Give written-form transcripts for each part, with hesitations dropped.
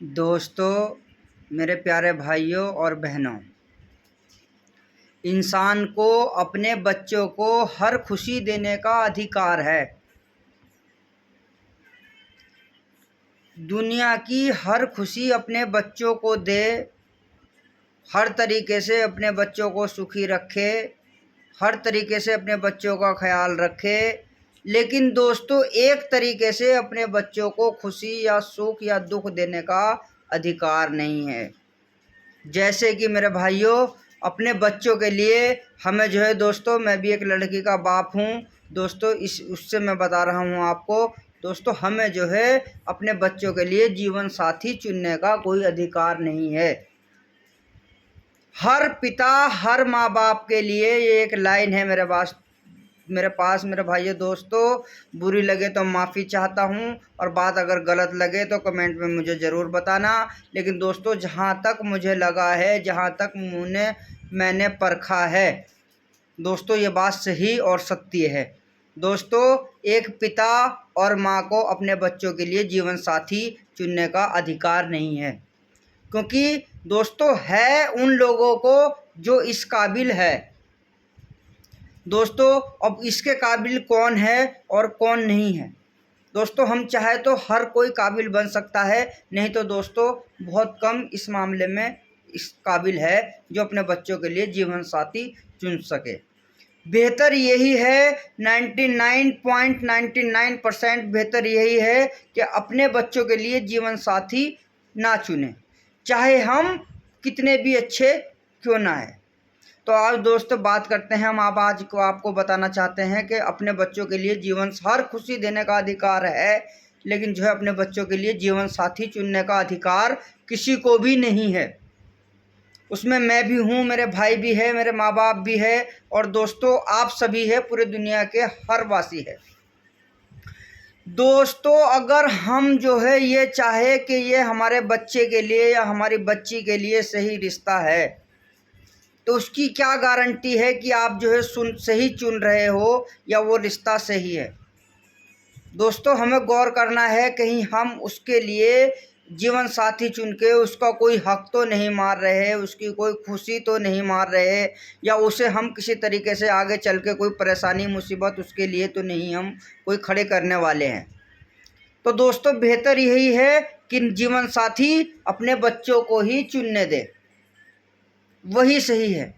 दोस्तों, मेरे प्यारे भाइयों और बहनों, इंसान को अपने बच्चों को हर खुशी देने का अधिकार है। दुनिया की हर खुशी अपने बच्चों को दे, हर तरीके से अपने बच्चों को सुखी रखे, हर तरीके से अपने बच्चों का ख्याल रखे। लेकिन दोस्तों, एक तरीके से अपने बच्चों को खुशी या सुख या दुख देने का अधिकार नहीं है। जैसे कि मेरे भाइयों, अपने बच्चों के लिए हमें जो है दोस्तों, मैं भी एक लड़की का बाप हूँ दोस्तों, इस उससे मैं बता रहा हूँ आपको दोस्तों, हमें जो है अपने बच्चों के लिए जीवन साथी चुनने का कोई अधिकार नहीं है। हर पिता, हर माँ बाप के लिए ये एक लाइन है मेरे पास मेरे भाइयों दोस्तों, बुरी लगे तो माफ़ी चाहता हूँ और बात अगर गलत लगे तो कमेंट में मुझे ज़रूर बताना। लेकिन दोस्तों, जहाँ तक मुझे लगा है, जहाँ तक मैंने परखा है दोस्तों, ये बात सही और सत्य है। दोस्तों, एक पिता और माँ को अपने बच्चों के लिए जीवन साथी चुनने का अधिकार नहीं है, क्योंकि दोस्तों है उन लोगों को जो इस काबिल है। दोस्तों, अब इसके काबिल कौन है और कौन नहीं है? दोस्तों, हम चाहे तो हर कोई काबिल बन सकता है, नहीं तो दोस्तों बहुत कम इस मामले में इस काबिल है जो अपने बच्चों के लिए जीवन साथी चुन सके। बेहतर यही है, 99.99% बेहतर यही है कि अपने बच्चों के लिए जीवन साथी ना चुनें, चाहे हम कितने भी अच्छे क्यों ना है। तो आज दोस्तों बात करते हैं, हम आप आज को आपको बताना चाहते हैं कि अपने बच्चों के लिए जीवन हर खुशी देने का अधिकार है, लेकिन जो है अपने बच्चों के लिए जीवन साथी चुनने का अधिकार किसी को भी नहीं है। उसमें मैं भी हूँ, मेरे भाई भी है, मेरे माँ बाप भी है और दोस्तों आप सभी है, पूरे दुनिया के हर वासी है। दोस्तों, अगर हम जो है ये चाहे कि ये हमारे बच्चे के लिए या हमारी बच्ची के लिए सही रिश्ता है, तो उसकी क्या गारंटी है कि आप जो है सही चुन रहे हो या वो रिश्ता सही है? दोस्तों, हमें गौर करना है, कहीं हम उसके लिए जीवन साथी चुन के उसका कोई हक तो नहीं मार रहे, उसकी कोई खुशी तो नहीं मार रहे, या उसे हम किसी तरीके से आगे चल के कोई परेशानी मुसीबत उसके लिए तो नहीं हम कोई खड़े करने वाले हैं। तो दोस्तों, बेहतर यही है कि जीवन साथी अपने बच्चों को ही चुनने दे, वही सही है।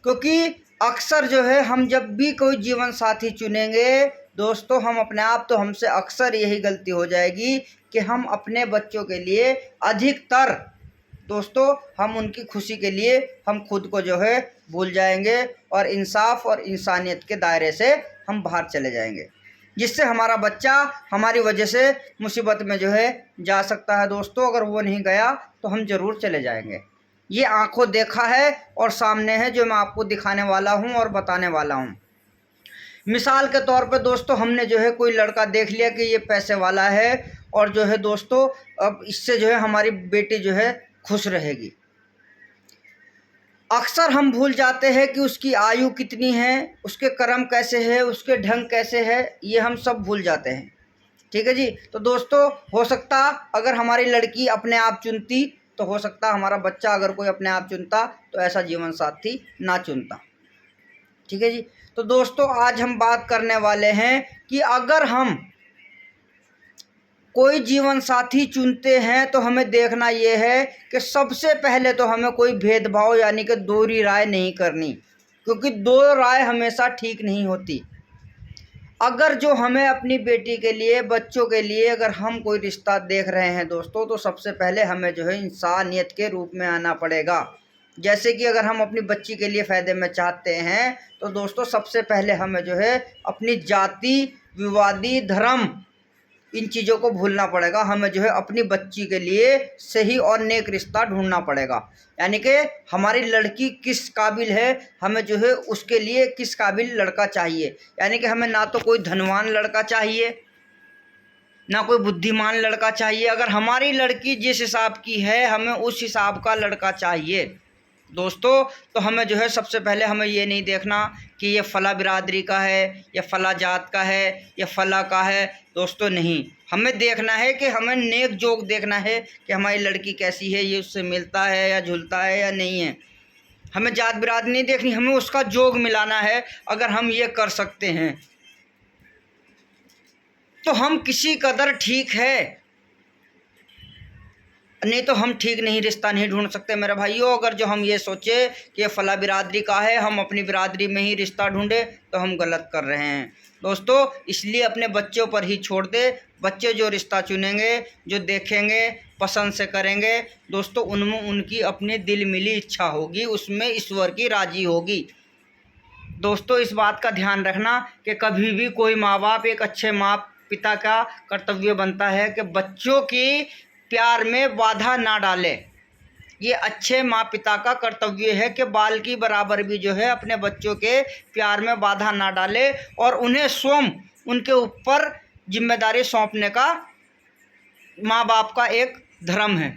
क्योंकि अक्सर जो है हम जब भी कोई जीवन साथी चुनेंगे दोस्तों, हम अपने आप तो हमसे अक्सर यही गलती हो जाएगी कि हम अपने बच्चों के लिए अधिकतर दोस्तों हम उनकी खुशी के लिए हम खुद को जो है भूल जाएंगे और इंसाफ और इंसानियत के दायरे से हम बाहर चले जाएंगे, जिससे हमारा बच्चा हमारी वजह से मुसीबत में जो है जा सकता है। दोस्तों, अगर वो नहीं गया तो हम ज़रूर चले जाएंगे। ये आंखों देखा है और सामने है, जो मैं आपको दिखाने वाला हूँ और बताने वाला हूँ। मिसाल के तौर पे दोस्तों, हमने जो है कोई लड़का देख लिया कि ये पैसे वाला है और जो है दोस्तों अब इससे जो है हमारी बेटी जो है खुश रहेगी। अक्सर हम भूल जाते हैं कि उसकी आयु कितनी है, उसके कर्म कैसे है, उसके ढंग कैसे है, ये हम सब भूल जाते हैं। ठीक है जी। तो दोस्तों, हो सकता अगर हमारी लड़की अपने आप चुनती तो हो सकता हमारा बच्चा अगर कोई अपने आप चुनता तो ऐसा जीवन साथी ना चुनता। ठीक है जी। तो दोस्तों, आज हम बात करने वाले हैं कि अगर हम कोई जीवन साथी चुनते हैं तो हमें देखना ये है कि सबसे पहले तो हमें कोई भेदभाव यानी कि दोहरी राय नहीं करनी, क्योंकि दो राय हमेशा ठीक नहीं होती। अगर जो हमें अपनी बेटी के लिए, बच्चों के लिए अगर हम कोई रिश्ता देख रहे हैं दोस्तों, तो सबसे पहले हमें जो है इंसानियत के रूप में आना पड़ेगा। जैसे कि अगर हम अपनी बच्ची के लिए फ़ायदे में चाहते हैं तो दोस्तों सबसे पहले हमें जो है अपनी जाति, विवादी, धर्म, इन चीज़ों को भूलना पड़ेगा। हमें जो है अपनी बच्ची के लिए सही और नेक रिश्ता ढूंढना पड़ेगा, यानी कि हमारी लड़की किस काबिल है, हमें जो है उसके लिए किस काबिल लड़का चाहिए। यानी कि हमें ना तो कोई धनवान लड़का चाहिए, ना कोई बुद्धिमान लड़का चाहिए। अगर हमारी लड़की जिस हिसाब की है हमें उस हिसाब का लड़का चाहिए। दोस्तों तो हमें जो है सबसे पहले हमें ये नहीं देखना कि ये फ़ला बिरादरी का है या फ़ला जात का है या फ़ला का है। दोस्तों नहीं, हमें देखना है कि हमें नेक जोग देखना है कि हमारी लड़की कैसी है, ये उससे मिलता है या झुलता है या नहीं है। हमें जात बिरादरी नहीं देखनी, हमें उसका जोग मिलाना है। अगर हम ये कर सकते हैं तो हम किसी कदर ठीक है, नहीं तो हम ठीक नहीं रिश्ता नहीं ढूंढ सकते मेरे भाइयों। अगर जो हम ये सोचे कि ये फ़ला बिरादरी का है, हम अपनी बिरादरी में ही रिश्ता ढूंढे, तो हम गलत कर रहे हैं दोस्तों। इसलिए अपने बच्चों पर ही छोड़ दे। बच्चे जो रिश्ता चुनेंगे, जो देखेंगे, पसंद से करेंगे दोस्तों, उनमें उनकी अपनी दिल मिली इच्छा होगी, उसमें ईश्वर की राजी होगी। दोस्तों इस बात का ध्यान रखना कि कभी भी कोई माँ बाप, एक अच्छे माँ पिता का कर्तव्य बनता है कि बच्चों की प्यार में बाधा ना डाले। ये अच्छे माँ पिता का कर्तव्य है कि बाल की बराबर भी जो है अपने बच्चों के प्यार में बाधा ना डाले और उन्हें स्वयं उनके ऊपर जिम्मेदारी सौंपने का माँ बाप का एक धर्म है।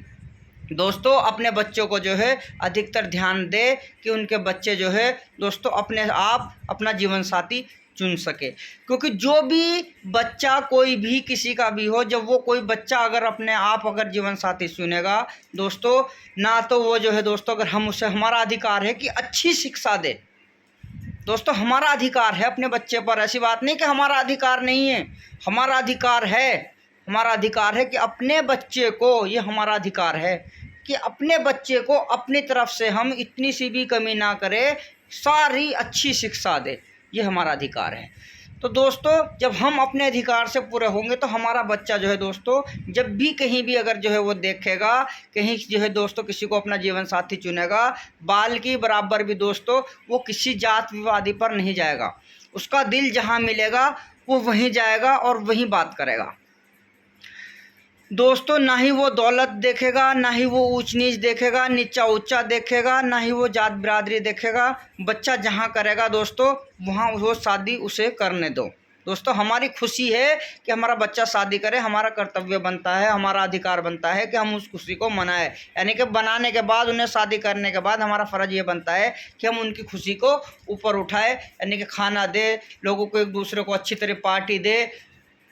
दोस्तों अपने बच्चों को जो है अधिकतर ध्यान दे कि उनके बच्चे जो है दोस्तों अपने आप अपना जीवन साथी चुन सके। क्योंकि जो भी बच्चा, कोई भी किसी का भी हो, जब वो कोई बच्चा अगर अपने आप अगर जीवन साथी चुनेगा दोस्तों, ना तो वो जो है दोस्तों, अगर हम उसे, हमारा अधिकार है कि अच्छी शिक्षा दे। दोस्तों हमारा अधिकार है अपने बच्चे पर, ऐसी बात नहीं कि हमारा अधिकार नहीं है, हमारा अधिकार है। हमारा अधिकार है कि अपने बच्चे को, ये हमारा अधिकार है कि अपने बच्चे को अपनी तरफ से हम इतनी सी भी कमी ना करें, सारी अच्छी शिक्षा दे, ये हमारा अधिकार है। तो दोस्तों जब हम अपने अधिकार से पूरे होंगे तो हमारा बच्चा जो है दोस्तों, जब भी कहीं भी अगर जो है वो देखेगा, कहीं जो है दोस्तों किसी को अपना जीवन साथी चुनेगा, बाल की बराबर भी दोस्तों वो किसी जात विवादी पर नहीं जाएगा। उसका दिल जहाँ मिलेगा वो वहीं जाएगा और वहीं बात करेगा। दोस्तों ना ही वो दौलत देखेगा, ना ही वो ऊंच नीच देखेगा, नीचा ऊंचा देखेगा, ना ही वो जात बिरादरी देखेगा। बच्चा जहाँ करेगा दोस्तों वहाँ वो शादी उसे करने दो। दोस्तों हमारी खुशी है कि हमारा बच्चा शादी करे, हमारा कर्तव्य बनता है, हमारा अधिकार बनता है कि हम उस खुशी को मनाएं। यानी कि बनाने के बाद, उन्हें शादी करने के बाद हमारा फ़र्ज़ ये बनता है कि हम उनकी खुशी को ऊपर उठाएं, यानी कि खाना दे, लोगों को एक दूसरे को अच्छी तरह पार्टी दे।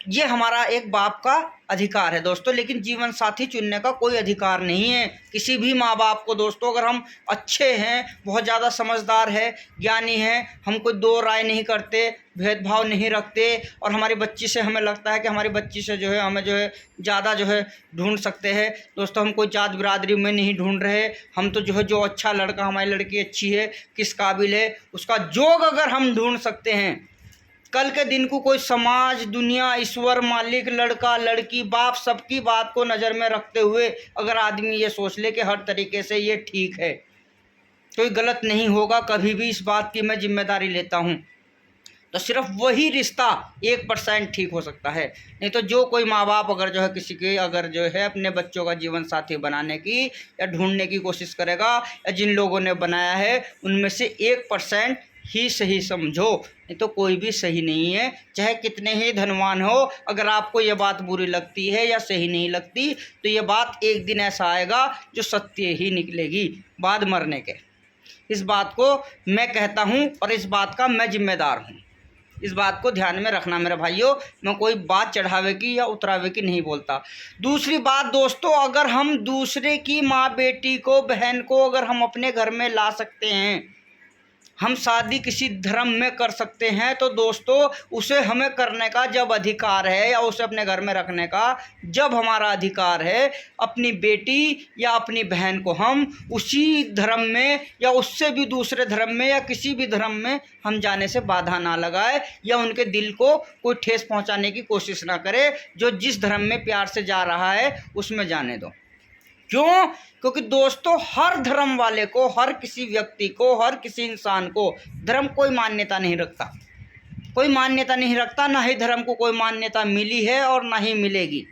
ये हमारा एक बाप का अधिकार है दोस्तों। लेकिन जीवन साथी चुनने का कोई अधिकार नहीं है किसी भी माँ बाप को दोस्तों। अगर हम अच्छे हैं, बहुत ज़्यादा समझदार है, ज्ञानी हैं, हम कोई दो राय नहीं करते, भेदभाव नहीं रखते, और हमारी बच्ची से हमें लगता है कि हमारी बच्ची से जो है हमें जो है ज़्यादा जो है ढूंढ सकते हैं दोस्तों, हम कोई जात बिरादरी में नहीं ढूंढ रहे। हम तो जो है जो अच्छा लड़का, हमारी लड़की अच्छी है, किस काबिल है, उसका जोग अगर हम ढूंढ सकते हैं, कल के दिन को कोई समाज, दुनिया, ईश्वर, मालिक, लड़का, लड़की, बाप, सबकी बात को नज़र में रखते हुए अगर आदमी ये सोच ले कि हर तरीके से ये ठीक है, कोई गलत नहीं होगा कभी भी, इस बात की मैं जिम्मेदारी लेता हूँ, तो सिर्फ वही रिश्ता 1% ठीक हो सकता है। नहीं तो जो कोई माँ बाप अगर जो है किसी के अगर जो है अपने बच्चों का जीवन साथी बनाने की या ढूंढने की कोशिश करेगा, या जिन लोगों ने बनाया है उनमें से 1% ही सही समझो, नहीं तो कोई भी सही नहीं है, चाहे कितने ही धनवान हो। अगर आपको ये बात बुरी लगती है या सही नहीं लगती, तो ये बात एक दिन ऐसा आएगा जो सत्य ही निकलेगी बाद मरने के। इस बात को मैं कहता हूँ और इस बात का मैं जिम्मेदार हूँ। इस बात को ध्यान में रखना मेरे भाइयों। मैं कोई बात चढ़ावे की या उतरावे की नहीं बोलता। दूसरी बात दोस्तों, अगर हम दूसरे की माँ, बेटी को, बहन को अगर हम अपने घर में ला सकते हैं, हम शादी किसी धर्म में कर सकते हैं, तो दोस्तों उसे हमें करने का जब अधिकार है, या उसे अपने घर में रखने का जब हमारा अधिकार है, अपनी बेटी या अपनी बहन को हम उसी धर्म में या उससे भी दूसरे धर्म में या किसी भी धर्म में हम जाने से बाधा ना लगाए, या उनके दिल को कोई ठेस पहुंचाने की कोशिश ना करे। जो जिस धर्म में प्यार से जा रहा है उसमें जाने दो। क्यों? क्योंकि दोस्तों हर धर्म वाले को, हर किसी व्यक्ति को, हर किसी इंसान को धर्म कोई मान्यता नहीं रखता, कोई मान्यता नहीं रखता, ना ही धर्म को कोई मान्यता मिली है और ना ही मिलेगी।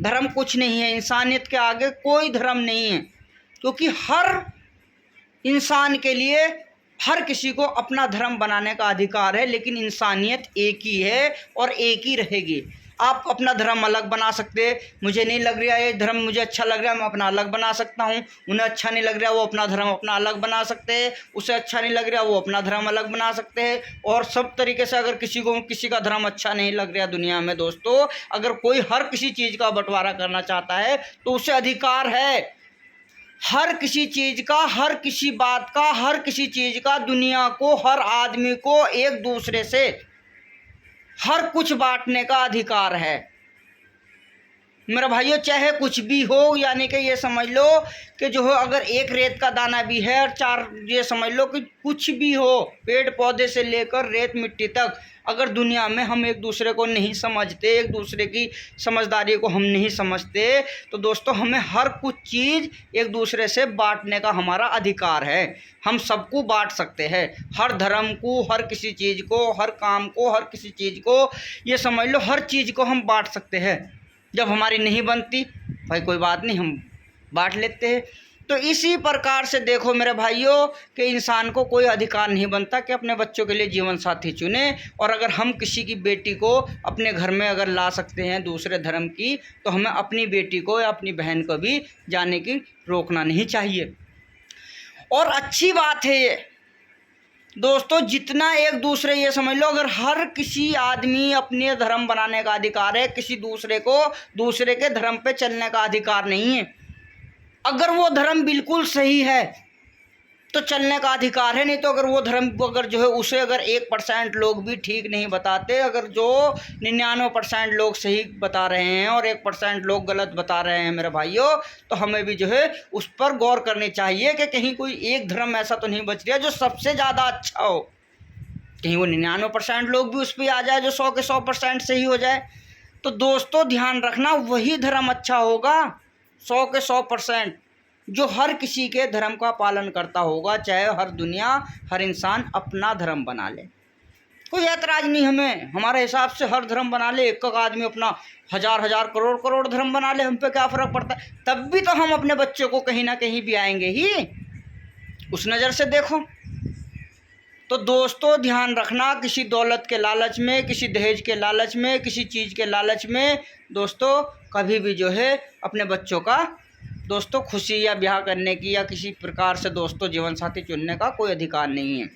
धर्म कुछ नहीं है, इंसानियत के आगे कोई धर्म नहीं है, क्योंकि हर इंसान के लिए हर किसी को अपना धर्म बनाने का अधिकार है। लेकिन इंसानियत एक ही है और एक ही रहेगी। आप अपना धर्म अलग बना सकते हैं। मुझे नहीं लग रहा ये धर्म मुझे अच्छा लग रहा है, मैं अपना अलग बना सकता हूँ। उन्हें अच्छा नहीं लग रहा, वो अपना धर्म अपना अलग बना सकते हैं। उसे अच्छा नहीं लग रहा, वो अपना धर्म अलग बना सकते हैं। और सब तरीके से अगर किसी को किसी का धर्म अच्छा नहीं लग रहा दुनिया में दोस्तों, अगर कोई हर किसी चीज़ का बंटवारा करना चाहता है तो उसे अधिकार है। हर किसी चीज़ का, हर किसी बात का, हर किसी चीज़ का दुनिया को, हर आदमी को एक दूसरे से हर कुछ बांटने का अधिकार है मेरे भाइयों। चाहे कुछ भी हो, यानी कि ये समझ लो कि जो है अगर एक रेत का दाना भी है और चार, ये समझ लो कि कुछ भी हो, पेड़ पौधे से लेकर रेत मिट्टी तक, अगर दुनिया में हम एक दूसरे को नहीं समझते, एक दूसरे की समझदारी को हम नहीं समझते, तो दोस्तों हमें हर कुछ चीज़ एक दूसरे से बांटने का हमारा अधिकार है। हम सबको बांट सकते हैं, हर धर्म को, हर किसी चीज़ को, हर काम को, हर किसी चीज़ को, ये समझ लो हर चीज़ को हम बांट सकते हैं। जब हमारी नहीं बनती भाई कोई बात नहीं, हम बांट लेते हैं। तो इसी प्रकार से देखो मेरे भाइयों कि इंसान को कोई अधिकार नहीं बनता कि अपने बच्चों के लिए जीवन साथी चुने। और अगर हम किसी की बेटी को अपने घर में अगर ला सकते हैं दूसरे धर्म की, तो हमें अपनी बेटी को या अपनी बहन को भी जाने की रोकना नहीं चाहिए। और अच्छी बात है ये दोस्तों, जितना एक दूसरे, ये समझ लो अगर हर किसी आदमी अपने धर्म बनाने का अधिकार है, किसी दूसरे को दूसरे के धर्म पे चलने का अधिकार नहीं है। अगर वो धर्म बिल्कुल सही है तो चलने का अधिकार है, नहीं तो अगर वो धर्म अगर जो है उसे अगर 1% लोग भी ठीक नहीं बताते, अगर जो 99% लोग सही बता रहे हैं और 1% लोग गलत बता रहे हैं मेरे भाइयों, तो हमें भी जो है उस पर गौर करनी चाहिए कि कहीं कोई एक धर्म ऐसा तो नहीं बच रहा जो सबसे ज़्यादा अच्छा हो। कहीं वो 99% लोग भी उस पर आ जाए जो 100 के 100% सही हो जाए। तो दोस्तों ध्यान रखना, वही धर्म अच्छा होगा 100 के 100% जो हर किसी के धर्म का पालन करता होगा, चाहे हर दुनिया, हर इंसान अपना धर्म बना ले, कोई ऐतराज़ नहीं हमें। हमारे हिसाब से हर धर्म बना ले, एक आदमी अपना हजार हजार करोड़ करोड़ धर्म बना ले, हम पे क्या फ़र्क पड़ता है। तब भी तो हम अपने बच्चों को कहीं ना कहीं भी आएंगे ही, उस नज़र से देखो। तो दोस्तों ध्यान रखना, किसी दौलत के लालच में, किसी दहेज के लालच में, किसी चीज़ के लालच में दोस्तों कभी भी जो है अपने बच्चों का दोस्तों खुशी या ब्याह करने की या किसी प्रकार से दोस्तों जीवन साथी चुनने का कोई अधिकार नहीं है।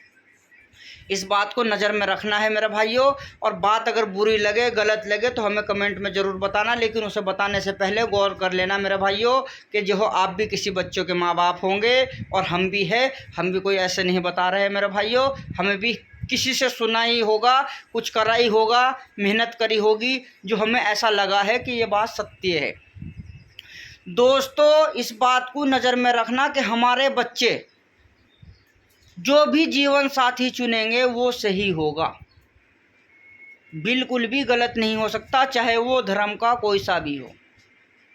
इस बात को नज़र में रखना है मेरे भाइयों। और बात अगर बुरी लगे, गलत लगे तो हमें कमेंट में ज़रूर बताना, लेकिन उसे बताने से पहले गौर कर लेना मेरे भाइयों कि जो हो आप भी किसी बच्चों के माँ बाप होंगे और हम भी है, हम भी कोई ऐसे नहीं बता रहे मेरे भाइयों। हमें भी किसी से सुना ही होगा, कुछ करा ही होगा, मेहनत करी होगी, जो हमें ऐसा लगा है कि ये बात सत्य है। दोस्तों इस बात को नज़र में रखना कि हमारे बच्चे जो भी जीवन साथी चुनेंगे वो सही होगा, बिल्कुल भी गलत नहीं हो सकता, चाहे वो धर्म का कोई सा भी हो।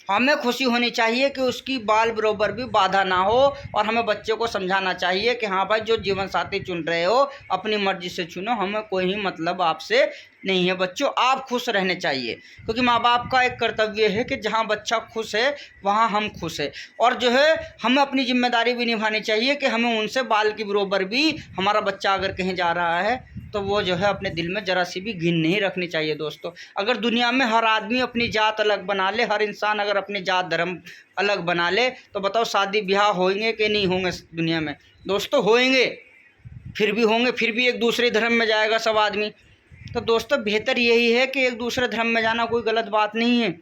हमें खुशी होनी चाहिए कि उसकी बाल बरोबर भी बाधा ना हो। और हमें बच्चों को समझाना चाहिए कि हाँ भाई जो जीवन साथी चुन रहे हो अपनी मर्जी से चुनो, हमें कोई ही मतलब आपसे नहीं है। बच्चों आप खुश रहने चाहिए, क्योंकि माँ बाप का एक कर्तव्य है कि जहाँ बच्चा खुश है वहाँ हम खुश है। और जो है हमें अपनी जिम्मेदारी भी निभानी चाहिए कि हमें उनसे बाल की बरोबर भी, हमारा बच्चा अगर कहीं जा रहा है तो वो जो है अपने दिल में ज़रा सी भी घिन नहीं रखनी चाहिए। दोस्तों अगर दुनिया में हर आदमी अपनी जात अलग बना ले, हर इंसान अगर अपनी जात धर्म अलग बना ले, तो बताओ शादी ब्याह होंगे कि नहीं होंगे दुनिया में? दोस्तों होंगे, फिर भी होंगे, फिर भी एक दूसरे धर्म में जाएगा सब आदमी। तो दोस्तों बेहतर यही है कि एक दूसरे धर्म में जाना कोई गलत बात नहीं है,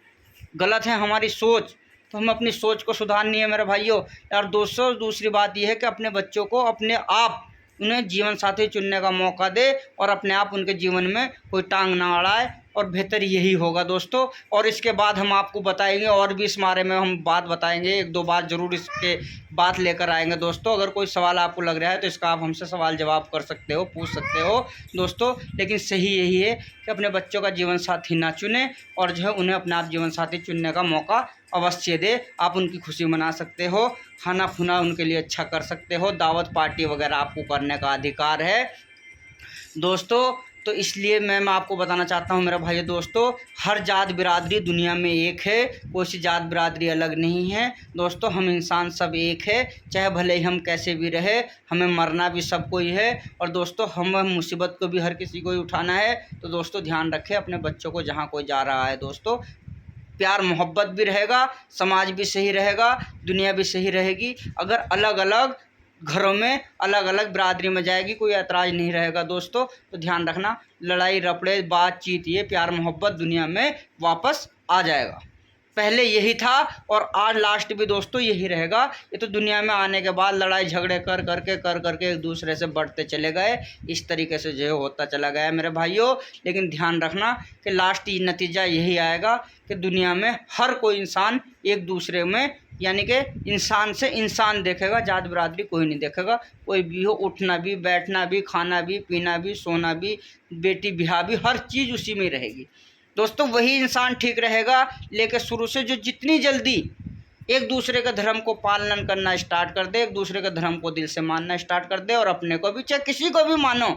गलत है हमारी सोच, तो हम अपनी सोच को सुधारनी है मेरे भाइयों। और दोस्तों दूसरी बात यह है कि अपने बच्चों को अपने आप उन्हें जीवन साथी चुनने का मौका दे और अपने आप उनके जीवन में कोई टांग ना अड़ाए, और बेहतर यही होगा दोस्तों। और इसके बाद हम आपको बताएंगे, और भी इस बारे में हम बात बताएंगे, एक दो बात ज़रूर इसके बात लेकर आएंगे दोस्तों। अगर कोई सवाल आपको लग रहा है तो इसका आप हमसे सवाल जवाब कर सकते हो, पूछ सकते हो दोस्तों। लेकिन सही यही है कि अपने बच्चों का जीवन साथी ना चुने और जो है उन्हें अपना आप जीवन साथी चुनने का मौका अवश्य दे। आप उनकी खुशी मना सकते हो, खाना खुना उनके लिए अच्छा कर सकते हो, दावत पार्टी वगैरह आपको करने का अधिकार है दोस्तों। तो इसलिए मैं आपको बताना चाहता हूँ मेरे भाई दोस्तों, हर जात बिरादरी दुनिया में एक है, कोई सी जात बिरादरी अलग नहीं है दोस्तों। हम इंसान सब एक है, चाहे भले ही हम कैसे भी रहे, हमें मरना भी सबको ही है। और दोस्तों हम मुसीबत को भी हर किसी को ही उठाना है। तो दोस्तों ध्यान रखें अपने बच्चों को, जहाँ कोई जा रहा है दोस्तों प्यार मोहब्बत भी रहेगा, समाज भी सही रहेगा, दुनिया भी सही रहेगी। अगर अलग अलग घरों में अलग अलग बिरादरी में जाएगी, कोई ऐतराज़ नहीं रहेगा दोस्तों। तो ध्यान रखना, लड़ाई रपड़े बातचीत ये प्यार मोहब्बत दुनिया में वापस आ जाएगा। पहले यही था और आज लास्ट भी दोस्तों यही रहेगा। ये तो दुनिया में आने के बाद लड़ाई झगड़े कर करके एक दूसरे से बढ़ते चले गए, इस तरीके से जो होता चला गया मेरे भाइयों। लेकिन ध्यान रखना कि लास्ट नतीजा यही आएगा कि दुनिया में हर कोई इंसान एक दूसरे में, यानी कि इंसान से इंसान देखेगा, जात बिरादरी कोई नहीं देखेगा। कोई भी हो, उठना भी, बैठना भी, खाना भी, पीना भी, सोना भी, बेटी ब्याह भी, हर चीज़ उसी में रहेगी दोस्तों। वही इंसान ठीक रहेगा। लेकिन शुरू से जो जितनी जल्दी एक दूसरे के धर्म को पालन करना स्टार्ट कर दे, एक दूसरे के धर्म को दिल से मानना स्टार्ट कर दे, और अपने को भी, चाहे किसी को भी मानो,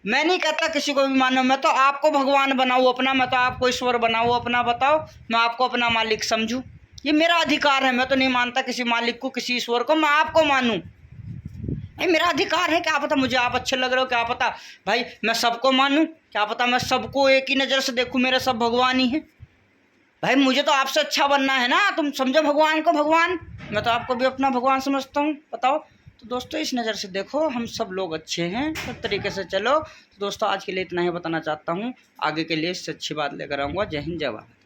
मैं नहीं कहता किसी को भी मानो, मैं तो आपको भगवान बनाऊँ अपना, मैं तो आपको ईश्वर बनाऊँ अपना, बताओ मैं आपको अपना मालिक समझूँ, ये मेरा अधिकार है। मैं तो नहीं मानता किसी मालिक को, किसी ईश्वर को, मैं आपको मानूँ, ये मेरा अधिकार है। क्या पता मुझे आप अच्छे लग रहे हो, क्या पता भाई मैं सबको मानूं, क्या पता मैं सबको एक ही नज़र से देखूं, मेरे सब भगवान ही हैं भाई। मुझे तो आपसे अच्छा बनना है ना, तुम समझो भगवान को भगवान, मैं तो आपको भी अपना भगवान समझता हूँ, बताओ। तो दोस्तों इस नज़र से देखो, हम सब लोग अच्छे हैं, सब तरीके से चलो। तो दोस्तों आज के लिए इतना ही बताना चाहता हूँ, आगे के लिए इससे अच्छी बात लेकर आऊँगा। जय हिंद, जय भारत।